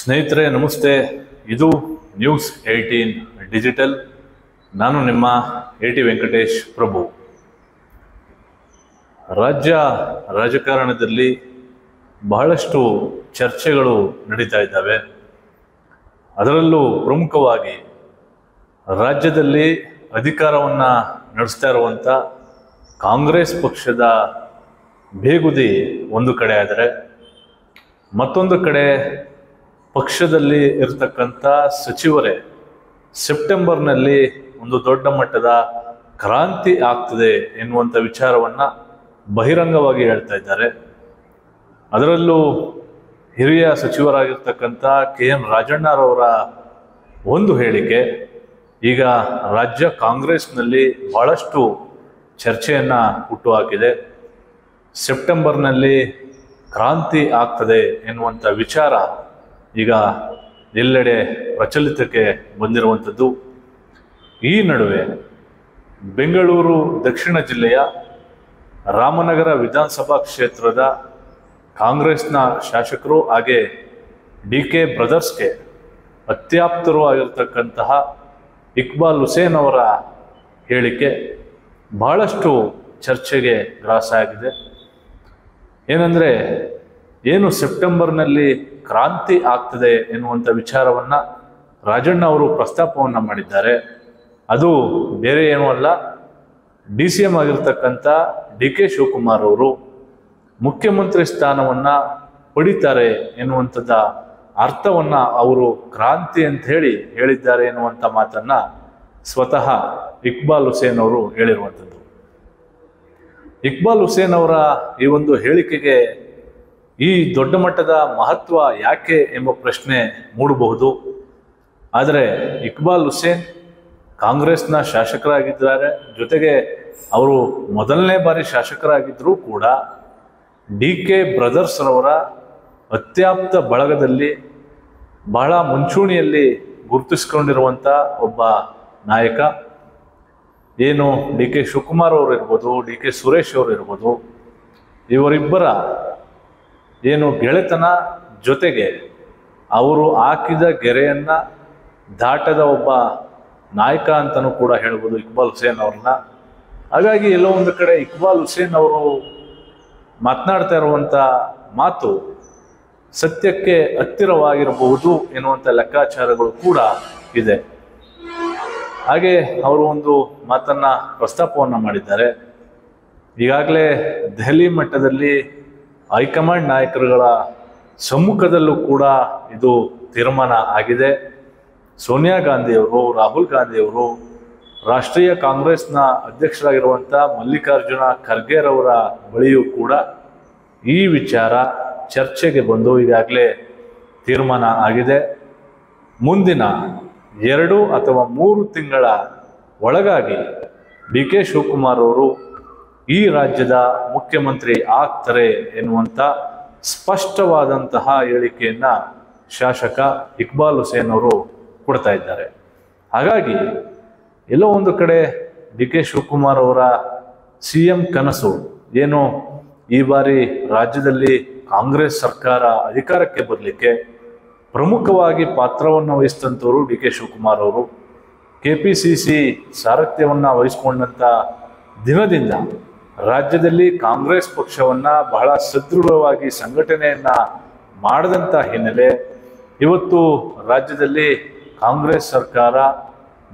ಸ್ನೇಹಿತರೆ ನಮಸ್ತೆ. ಇದು ನ್ಯೂಸ್18 ಡಿಜಿಟಲ್. ನಾನು ನಿಮ್ಮ ಎಟಿ ವೆಂಕಟೇಶ್ ಪ್ರಭು. ರಾಜ್ಯ ರಾಜಕಾರಣದಲ್ಲಿ ಬಹಳಷ್ಟು ಚರ್ಚೆಗಳು ನಡೀತಾ ಇದ್ದಾವೆ. ಅದರಲ್ಲೂ ಪ್ರಮುಖವಾಗಿ ರಾಜ್ಯದಲ್ಲಿ ಅಧಿಕಾರವನ್ನು ನಡೆಸ್ತಾ ಇರುವಂಥ ಕಾಂಗ್ರೆಸ್ ಪಕ್ಷದ ಬೇಗುದಿ ಒಂದು ಕಡೆ ಆದರೆ, ಮತ್ತೊಂದು ಕಡೆ ಪಕ್ಷದಲ್ಲಿ ಇರತಕ್ಕಂಥ ಸಚಿವರೇ ಸೆಪ್ಟೆಂಬರ್ನಲ್ಲಿ ಒಂದು ದೊಡ್ಡ ಮಟ್ಟದ ಕ್ರಾಂತಿ ಆಗ್ತದೆ ಎನ್ನುವಂಥ ವಿಚಾರವನ್ನು ಬಹಿರಂಗವಾಗಿ ಹೇಳ್ತಾ ಇದ್ದಾರೆ. ಅದರಲ್ಲೂ ಹಿರಿಯ ಸಚಿವರಾಗಿರ್ತಕ್ಕಂಥ KN ರಾಜಣ್ಣರವರ ಒಂದು ಹೇಳಿಕೆ ಈಗ ರಾಜ್ಯ ಕಾಂಗ್ರೆಸ್ನಲ್ಲಿ ಬಹಳಷ್ಟು ಚರ್ಚೆಯನ್ನು ಹುಟ್ಟುಹಾಕಿದೆ. ಸೆಪ್ಟೆಂಬರ್ನಲ್ಲಿ ಕ್ರಾಂತಿ ಆಗ್ತದೆ ಎನ್ನುವಂಥ ವಿಚಾರ ಈಗ ಎಲ್ಲೆಡೆ ಪ್ರಚಲಿತಕ್ಕೆ ಬಂದಿರುವಂಥದ್ದು. ಈ ನಡುವೆ ಬೆಂಗಳೂರು ದಕ್ಷಿಣ ಜಿಲ್ಲೆಯ ರಾಮನಗರ ವಿಧಾನಸಭಾ ಕ್ಷೇತ್ರದ ಕಾಂಗ್ರೆಸ್ನ ಶಾಸಕರು ಹಾಗೆ DK ಬ್ರದರ್ಸ್ಗೆ ಅತ್ಯಾಪ್ತರು ಆಗಿರ್ತಕ್ಕಂತಹ ಇಕ್ಬಾಲ್ ಹುಸೇನ್ ಅವರ ಹೇಳಿಕೆ ಬಹಳಷ್ಟು ಚರ್ಚೆಗೆ ಗ್ರಾಸ ಆಗಿದೆ. ಏನಂದರೆ, ಏನು ಸೆಪ್ಟೆಂಬರ್ನಲ್ಲಿ ಕ್ರಾಂತಿ ಆಗ್ತದೆ ಎನ್ನುವಂಥ ವಿಚಾರವನ್ನು ರಾಜಣ್ಣ ಅವರು ಪ್ರಸ್ತಾಪವನ್ನು ಮಾಡಿದ್ದಾರೆ. ಅದು ಬೇರೆ ಏನೂ ಅಲ್ಲ, DCM ಆಗಿರ್ತಕ್ಕಂಥ DK ಶಿವಕುಮಾರ್ ಅವರು ಮುಖ್ಯಮಂತ್ರಿ ಸ್ಥಾನವನ್ನು ಪಡಿತಾರೆ ಎನ್ನುವಂಥದ್ದ ಅರ್ಥವನ್ನು ಅವರು ಕ್ರಾಂತಿ ಅಂತ ಹೇಳಿದ್ದಾರೆ ಎನ್ನುವಂಥ ಮಾತನ್ನು ಸ್ವತಃ ಇಕ್ಬಾಲ್ ಹುಸೇನ್ ಅವರು ಹೇಳಿರುವಂಥದ್ದು. ಇಕ್ಬಾಲ್ ಹುಸೇನ್ ಅವರ ಈ ಒಂದು ಹೇಳಿಕೆಗೆ ಈ ದೊಡ್ಡ ಮಟ್ಟದ ಮಹತ್ವ ಯಾಕೆ ಎಂಬ ಪ್ರಶ್ನೆ ಮೂಡಬಹುದು. ಆದರೆ ಇಕ್ಬಾಲ್ ಹುಸೇನ್ ಕಾಂಗ್ರೆಸ್ನ ಶಾಸಕರಾಗಿದ್ದಾರೆ, ಜೊತೆಗೆ ಅವರು ಮೊದಲನೇ ಬಾರಿ ಶಾಸಕರಾಗಿದ್ದರೂ ಕೂಡ DK ಬ್ರದರ್ಸ್ ರವರ ಅತ್ಯಾಪ್ತ ಬಳಗದಲ್ಲಿ ಬಹಳ ಮುಂಚೂಣಿಯಲ್ಲಿ ಗುರುತಿಸ್ಕೊಂಡಿರುವಂಥ ಒಬ್ಬ ನಾಯಕ. ಏನು DK ಶಿವಕುಮಾರ್ ಅವರು ಇರ್ಬೋದು, DK ಸುರೇಶ್ ಅವರು ಇರ್ಬೋದು, ಇವರಿಬ್ಬರ ಏನು ಗೆಳೆತನ, ಜೊತೆಗೆ ಅವರು ಹಾಕಿದ ಗೆರೆಯನ್ನು ದಾಟದ ಒಬ್ಬ ನಾಯಕ ಅಂತಲೂ ಕೂಡ ಹೇಳ್ಬೋದು ಇಕ್ಬಾಲ್ ಹುಸೇನ್ ಅವ್ರನ್ನ. ಹಾಗಾಗಿ ಎಲ್ಲೋ ಒಂದು ಕಡೆ ಇಕ್ಬಾಲ್ ಹುಸೇನ್ ಅವರು ಮಾತನಾಡ್ತಾ ಇರುವಂಥ ಮಾತು ಸತ್ಯಕ್ಕೆ ಹತ್ತಿರವಾಗಿರಬಹುದು ಎನ್ನುವಂಥ ಲೆಕ್ಕಾಚಾರಗಳು ಕೂಡ ಇದೆ. ಹಾಗೆ ಅವರು ಒಂದು ಮಾತನ್ನು ಪ್ರಸ್ತಾಪವನ್ನು ಮಾಡಿದ್ದಾರೆ. ಈಗಾಗಲೇ ದೆಹಲಿ ಮಟ್ಟದಲ್ಲಿ ಹೈಕಮಾಂಡ್ ನಾಯಕರುಗಳ ಸಮ್ಮುಖದಲ್ಲೂ ಕೂಡ ಇದು ತೀರ್ಮಾನ ಆಗಿದೆ. ಸೋನಿಯಾ ಗಾಂಧಿಯವರು, ರಾಹುಲ್ ಗಾಂಧಿಯವರು, ರಾಷ್ಟ್ರೀಯ ಕಾಂಗ್ರೆಸ್ನ ಅಧ್ಯಕ್ಷರಾಗಿರುವಂಥ ಮಲ್ಲಿಕಾರ್ಜುನ ಖರ್ಗೆರವರ ಬಳಿಯೂ ಕೂಡ ಈ ವಿಚಾರ ಚರ್ಚೆಗೆ ಬಂದು ಈಗಾಗಲೇ ತೀರ್ಮಾನ ಆಗಿದೆ. ಮುಂದಿನ 2 ಅಥವಾ 3 ತಿಂಗಳ ಒಳಗಾಗಿ DK ಶಿವಕುಮಾರ್ ಅವರು ಈ ರಾಜ್ಯದ ಮುಖ್ಯಮಂತ್ರಿ ಆಗ್ತಾರೆ ಎನ್ನುವಂಥ ಸ್ಪಷ್ಟವಾದಂತಹ ಹೇಳಿಕೆಯನ್ನು ಶಾಸಕ ಇಕ್ಬಾಲ್ ಹುಸೇನ್ ಅವರು ಕೊಡ್ತಾ ಇದ್ದಾರೆ. ಹಾಗಾಗಿ ಎಲ್ಲೋ ಒಂದು ಕಡೆ DK ಶಿವಕುಮಾರ್ ಅವರ CM ಕನಸು ಏನು, ಈ ಬಾರಿ ರಾಜ್ಯದಲ್ಲಿ ಕಾಂಗ್ರೆಸ್ ಸರ್ಕಾರ ಅಧಿಕಾರಕ್ಕೆ ಬರಲಿಕ್ಕೆ ಪ್ರಮುಖವಾಗಿ ಪಾತ್ರವನ್ನು ವಹಿಸಿದಂಥವರು DK ಶಿವಕುಮಾರ್ ಅವರು. KPCC ಸಾರಥ್ಯವನ್ನು ವಹಿಸಿಕೊಂಡಂಥ ದಿನದಿಂದ ರಾಜ್ಯದಲ್ಲಿ ಕಾಂಗ್ರೆಸ್ ಪಕ್ಷವನ್ನು ಬಹಳ ಸದೃಢವಾಗಿ ಸಂಘಟನೆಯನ್ನು ಮಾಡಿದಂಥ ಹಿನ್ನೆಲೆ ಇವತ್ತು ರಾಜ್ಯದಲ್ಲಿ ಕಾಂಗ್ರೆಸ್ ಸರ್ಕಾರ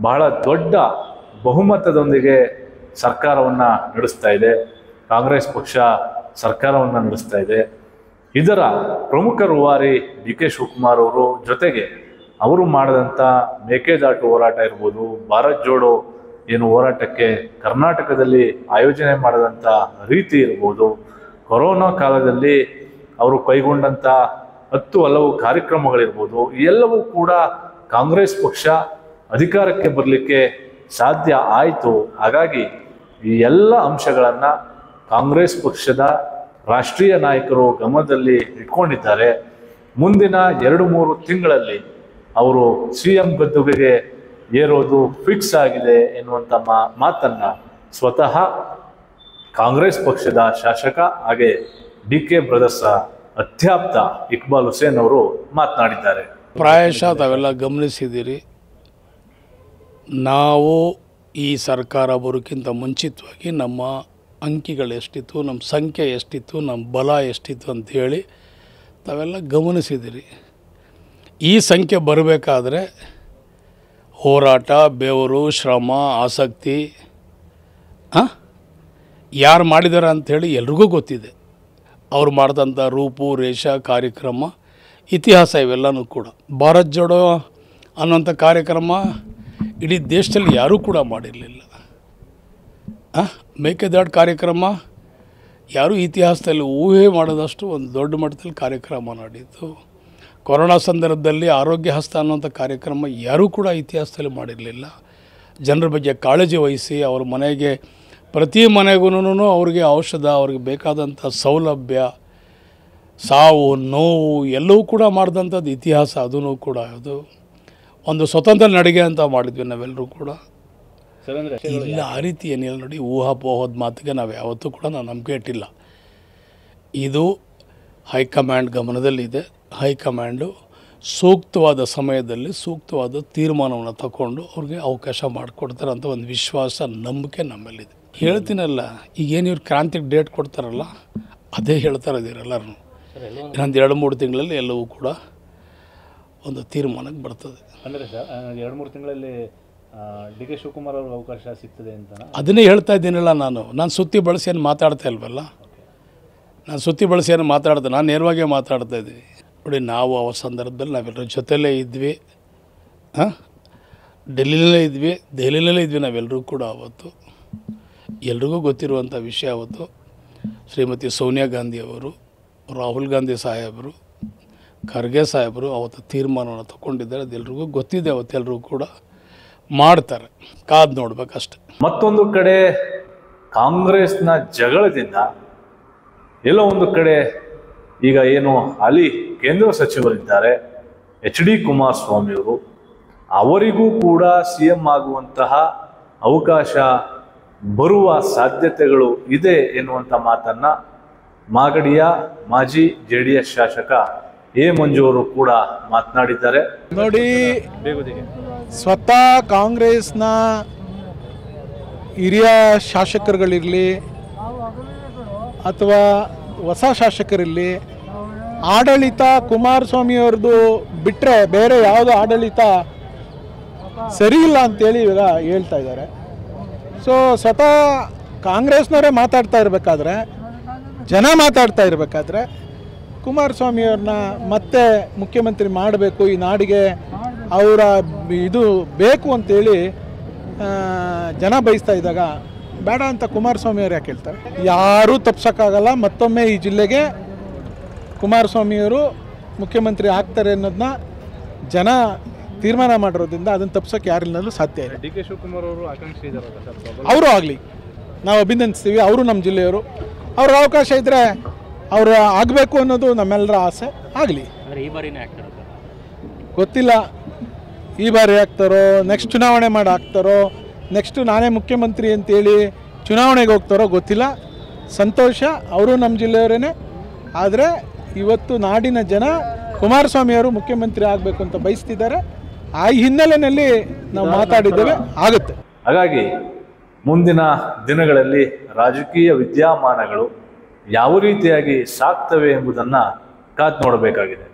ಬಹಳ ದೊಡ್ಡ ಬಹುಮತದೊಂದಿಗೆ ಸರ್ಕಾರವನ್ನು ನಡೆಸ್ತಾ ಇದೆ. ಕಾಂಗ್ರೆಸ್ ಪಕ್ಷ ಸರ್ಕಾರವನ್ನು ನಡೆಸ್ತಾ ಇದೆ. ಇದರ ಪ್ರಮುಖ ರೂವಾರಿ DK ಶಿವಕುಮಾರ್ ಅವರು, ಜೊತೆಗೆ ಅವರು ಮಾಡಿದಂಥ ಮೇಕೆದಾಟು ಹೋರಾಟ ಇರ್ಬೋದು, ಭಾರತ್ ಜೋಡೋ ಏನು ಹೋರಾಟಕ್ಕೆ ಕರ್ನಾಟಕದಲ್ಲಿ ಆಯೋಜನೆ ಮಾಡಿದಂಥ ರೀತಿ ಇರ್ಬೋದು, ಕೊರೋನಾ ಕಾಲದಲ್ಲಿ ಅವರು ಕೈಗೊಂಡಂಥ 10 ಹಲವು ಕಾರ್ಯಕ್ರಮಗಳಿರ್ಬೋದು, ಎಲ್ಲವೂ ಕೂಡ ಕಾಂಗ್ರೆಸ್ ಪಕ್ಷ ಅಧಿಕಾರಕ್ಕೆ ಬರಲಿಕ್ಕೆ ಸಾಧ್ಯ ಆಯಿತು. ಹಾಗಾಗಿ ಈ ಎಲ್ಲ ಅಂಶಗಳನ್ನು ಕಾಂಗ್ರೆಸ್ ಪಕ್ಷದ ರಾಷ್ಟ್ರೀಯ ನಾಯಕರು ಗಮನದಲ್ಲಿ ಇಟ್ಕೊಂಡಿದ್ದಾರೆ. ಮುಂದಿನ 2-3 ತಿಂಗಳಲ್ಲಿ ಅವರು CM ಗದ್ದುಗೆಗೆ ಏರೋದು ಫಿಕ್ಸ್ ಆಗಿದೆ ಎನ್ನುವಂಥ ಮಾತನ್ನು ಸ್ವತಃ ಕಾಂಗ್ರೆಸ್ ಪಕ್ಷದ ಶಾಸಕ ಹಾಗೆ DK ಬ್ರದರ್ಸ್ ಅತ್ಯಾಪ್ತ ಇಕ್ಬಾಲ್ ಹುಸೇನ್ ಅವರು ಮಾತನಾಡಿದ್ದಾರೆ. ಪ್ರಾಯಶಃ ತಾವೆಲ್ಲ ಗಮನಿಸಿದ್ದೀರಿ, ನಾವು ಈ ಸರ್ಕಾರ ಬರೋಕ್ಕಿಂತ ಮುಂಚಿತವಾಗಿ ನಮ್ಮ ಅಂಕಿಗಳು ಎಷ್ಟಿತ್ತು, ನಮ್ಮ ಸಂಖ್ಯೆ ಎಷ್ಟಿತ್ತು, ನಮ್ಮ ಬಲ ಎಷ್ಟಿತ್ತು ಅಂಥೇಳಿ ತಾವೆಲ್ಲ ಗಮನಿಸಿದ್ದೀರಿ. ಈ ಸಂಖ್ಯೆ ಬರಬೇಕಾದ್ರೆ ಹೋರಾಟ, ಬೆವರು, ಶ್ರಮ, ಆಸಕ್ತಿ ಯಾರು ಮಾಡಿದ್ದಾರೆ ಅಂಥೇಳಿ ಎಲ್ರಿಗೂ ಗೊತ್ತಿದೆ. ಅವ್ರು ಮಾಡಿದಂಥ ರೂಪು ರೇಷ ಕಾರ್ಯಕ್ರಮ, ಇತಿಹಾಸ ಇವೆಲ್ಲನೂ ಕೂಡ. ಭಾರತ್ ಜೋಡೋ ಅನ್ನೋಂಥ ಕಾರ್ಯಕ್ರಮ ಇಡೀ ದೇಶದಲ್ಲಿ ಯಾರೂ ಕೂಡ ಮಾಡಿರಲಿಲ್ಲ. ಮೇಕೆದಾಟು ಕಾರ್ಯಕ್ರಮ ಯಾರೂ ಇತಿಹಾಸದಲ್ಲಿ ಊಹೆ ಮಾಡೋದಷ್ಟು ಒಂದು ದೊಡ್ಡ ಮಟ್ಟದಲ್ಲಿ ಕಾರ್ಯಕ್ರಮ ನಡೆಯಿತು. ಕೊರೋನಾ ಸಂದರ್ಭದಲ್ಲಿ ಆರೋಗ್ಯ ಹಸ್ತ ಅನ್ನೋಂಥ ಕಾರ್ಯಕ್ರಮ ಯಾರೂ ಕೂಡ ಇತಿಹಾಸದಲ್ಲಿ ಮಾಡಿರಲಿಲ್ಲ. ಜನರ ಬಗ್ಗೆ ಕಾಳಜಿ ವಹಿಸಿ ಅವ್ರ ಮನೆಗೆ ಪ್ರತಿ ಮನೆಗೂ ಅವ್ರಿಗೆ ಔಷಧ, ಅವ್ರಿಗೆ ಬೇಕಾದಂಥ ಸೌಲಭ್ಯ, ಸಾವು ನೋವು ಎಲ್ಲವೂ ಕೂಡ ಮಾಡಿದಂಥದ್ದು ಇತಿಹಾಸ. ಅದೂ ಕೂಡ ಅದು ಒಂದು ಸ್ವತಂತ್ರ ನಡಿಗೆ ಅಂತ ಮಾಡಿದ್ವಿ ನಾವೆಲ್ಲರೂ ಕೂಡ. ಇಲ್ಲ, ಆ ರೀತಿ ಏನಿಲ್ಲ ನೋಡಿ, ಊಹಾಪೋಹದ ಮಾತಿಗೆ ನಾವು ಯಾವತ್ತೂ ಕೂಡ ನಾವು ನಂಬಿಕೆ ಇಟ್ಟಿಲ್ಲ. ಇದು ಹೈಕಮಾಂಡ್ ಗಮನದಲ್ಲಿದೆ. ಹೈಕಮಾಂಡು ಸೂಕ್ತವಾದ ಸಮಯದಲ್ಲಿ ಸೂಕ್ತವಾದ ತೀರ್ಮಾನವನ್ನು ತಗೊಂಡು ಅವ್ರಿಗೆ ಅವಕಾಶ ಮಾಡಿಕೊಡ್ತಾರೆ ಅಂತ ಒಂದು ವಿಶ್ವಾಸ, ನಂಬಿಕೆ ನಮ್ಮಲ್ಲಿದೆ. ಹೇಳ್ತೀನಲ್ಲ, ಈಗೇನು ಇವ್ರು ಕ್ರಾಂತಿಗೆ ಡೇಟ್ ಕೊಡ್ತಾರಲ್ಲ, ಅದೇ ಹೇಳ್ತಾರೆ ಇದರೆಲ್ಲರೂ. ಇನ್ನೊಂದು 2-3 ತಿಂಗಳಲ್ಲಿ ಎಲ್ಲವೂ ಕೂಡ ಒಂದು ತೀರ್ಮಾನಕ್ಕೆ ಬರ್ತದೆ. ಅಂದರೆ ಸರ್ 2-3 ತಿಂಗಳಲ್ಲಿ ಡಿ ಕೆ ಶಿವಕುಮಾರ್ ಅವ್ರಿಗೆ ಅವಕಾಶ ಸಿಗ್ತದೆ ಅಂತ ಅದನ್ನೇ ಹೇಳ್ತಾ ಇದ್ದೀನಲ್ಲ. ನಾನು ಸುತ್ತಿ ಬಳಸಿ ಏನು ಮಾತಾಡ್ತಾ ಇಲ್ವಲ್ಲ. ನಾನು ಸುತ್ತಿ ಬಳಸಿ ಏನು ಮಾತಾಡ್ದೆ, ನಾನು ನೇರವಾಗೇ ಮಾತಾಡ್ತಾ ಇದ್ದೀವಿ. ನೋಡಿ, ನಾವು ಆ ಸಂದರ್ಭದಲ್ಲಿ ನಾವೆಲ್ಲರ ಜೊತೆಯಲ್ಲೇ ಇದ್ವಿ, ಡೆಲ್ಲಿನಲ್ಲೇ ಇದ್ವಿ ನಾವೆಲ್ಲರೂ ಕೂಡ. ಅವತ್ತು ಎಲ್ರಿಗೂ ಗೊತ್ತಿರುವಂಥ ವಿಷಯ, ಅವತ್ತು ಶ್ರೀಮತಿ ಸೋನಿಯಾ ಗಾಂಧಿಯವರು, ರಾಹುಲ್ ಗಾಂಧಿ ಸಾಹೇಬರು, ಖರ್ಗೆ ಸಾಹೇಬರು ಅವತ್ತು ತೀರ್ಮಾನವನ್ನು ತಗೊಂಡಿದ್ದಾರೆ. ಅದೆಲ್ರಿಗೂ ಗೊತ್ತಿದೆ. ಅವತ್ತೆಲ್ಲರೂ ಕೂಡ ಮಾಡ್ತಾರೆ, ಕಾದು ನೋಡ್ಬೇಕಷ್ಟೆ. ಮತ್ತೊಂದು ಕಡೆ ಕಾಂಗ್ರೆಸ್ನ ಜಗಳದಿಂದ ಎಲ್ಲೋ ಒಂದು ಕಡೆ ಈಗ ಏನು ಹಾಲಿ ಕೇಂದ್ರ ಸಚಿವರಿದ್ದಾರೆ HD ಕುಮಾರಸ್ವಾಮಿಯವರು, ಅವರಿಗೂ ಕೂಡ CM ಆಗುವಂತಹ ಅವಕಾಶ ಬರುವ ಸಾಧ್ಯತೆಗಳು ಇದೆ ಎನ್ನುವಂಥ ಮಾತನ್ನ ಮಾಗಡಿಯ ಮಾಜಿ JDS ಶಾಸಕ ಎ ಮಂಜು ಅವರು ಕೂಡ ಮಾತನಾಡಿದ್ದಾರೆ. ನೋಡಿ, ಸ್ವತಃ ಕಾಂಗ್ರೆಸ್ನ ಹಿರಿಯ ಶಾಸಕರುಗಳಿರಲಿ ಅಥವಾ ಹೊಸ ಶಾಸಕರಿರಲಿ, ಆಡಳಿತ ಕುಮಾರಸ್ವಾಮಿಯವ್ರದ್ದು ಬಿಟ್ಟರೆ ಬೇರೆ ಯಾವುದೋ ಆಡಳಿತ ಸರಿ ಇಲ್ಲ ಅಂತೇಳಿ ಇವಾಗ ಹೇಳ್ತಾ ಇದ್ದಾರೆ. ಸೊ ಸ್ವತಃ ಕಾಂಗ್ರೆಸ್ನವರೇ ಮಾತಾಡ್ತಾ ಇರಬೇಕಾದ್ರೆ, ಜನ ಮಾತಾಡ್ತಾ ಇರಬೇಕಾದ್ರೆ, ಕುಮಾರಸ್ವಾಮಿಯವ್ರನ್ನ ಮತ್ತೆ ಮುಖ್ಯಮಂತ್ರಿ ಮಾಡಬೇಕು, ಈ ನಾಡಿಗೆ ಅವರ ಇದು ಬೇಕು ಅಂತೇಳಿ ಜನ ಬಯಸ್ತಾ ಇದ್ದಾಗ ಬೇಡ ಅಂತ ಕುಮಾರಸ್ವಾಮಿಯವ್ರು ಯಾಕೆ ಹೇಳ್ತಾರೆ? ಯಾರೂ ತಪ್ಸೋಕ್ಕಾಗಲ್ಲ. ಮತ್ತೊಮ್ಮೆ ಈ ಜಿಲ್ಲೆಗೆ ಕುಮಾರಸ್ವಾಮಿಯವರು ಮುಖ್ಯಮಂತ್ರಿ ಆಗ್ತಾರೆ ಅನ್ನೋದನ್ನ ಜನ ತೀರ್ಮಾನ ಮಾಡಿರೋದ್ರಿಂದ ಅದನ್ನು ತಪ್ಸೋಕ್ಕೆ ಯಾರಿಂದಲೂ ಸಾಧ್ಯ ಇಲ್ಲ. ಡಿ ಕೆ ಶಿವಕುಮಾರ್ ಅವರು ಆಕಾಂಕ್ಷಿ ಇದ್ದಾರಲ್ಲ ಸರ್, ಅವರು ಆಗಲಿ, ನಾವು ಅಭಿನಂದಿಸ್ತೀವಿ. ಅವರು ನಮ್ಮ ಜಿಲ್ಲೆಯವರು, ಅವ್ರಿಗೆ ಅವಕಾಶ ಇದ್ದರೆ ಅವರು ಆಗಬೇಕು ಅನ್ನೋದು ನಮ್ಮೆಲ್ಲರ ಆಸೆ. ಆಗಲಿ. ಈ ಬಾರಿನೇ ಆಗ್ತಾರೆ ಗೊತ್ತಿಲ್ಲ, ಈ ಬಾರಿ ಆಗ್ತಾರೋ, ನೆಕ್ಸ್ಟ್ ಚುನಾವಣೆ ಮಾಡಿ ಆಗ್ತಾರೋ, ನೆಕ್ಸ್ಟು ನಾನೇ ಮುಖ್ಯಮಂತ್ರಿ ಅಂತೇಳಿ ಚುನಾವಣೆಗೆ ಹೋಗ್ತಾರೋ ಗೊತ್ತಿಲ್ಲ. ಸಂತೋಷ, ಅವರು ನಮ್ಮ ಜಿಲ್ಲೆಯವರೇ. ಆದರೆ ಇವತ್ತು ನಾಡಿನ ಜನ ಕುಮಾರಸ್ವಾಮಿಯವರು ಮುಖ್ಯಮಂತ್ರಿ ಆಗಬೇಕು ಅಂತ ಬಯಸ್ತಿದ್ದಾರೆ. ಆ ಹಿನ್ನೆಲೆಯಲ್ಲಿ ನಾವು ಮಾತಾಡಿದ್ದೇವೆ, ಆಗುತ್ತೆ. ಹಾಗಾಗಿ ಮುಂದಿನ ದಿನಗಳಲ್ಲಿ ರಾಜಕೀಯ ವಿದ್ಯಮಾನಗಳು ಯಾವ ರೀತಿಯಾಗಿ ಸಾಗ್ತವೆ ಎಂಬುದನ್ನು ಕಾದು ನೋಡಬೇಕಾಗಿದೆ.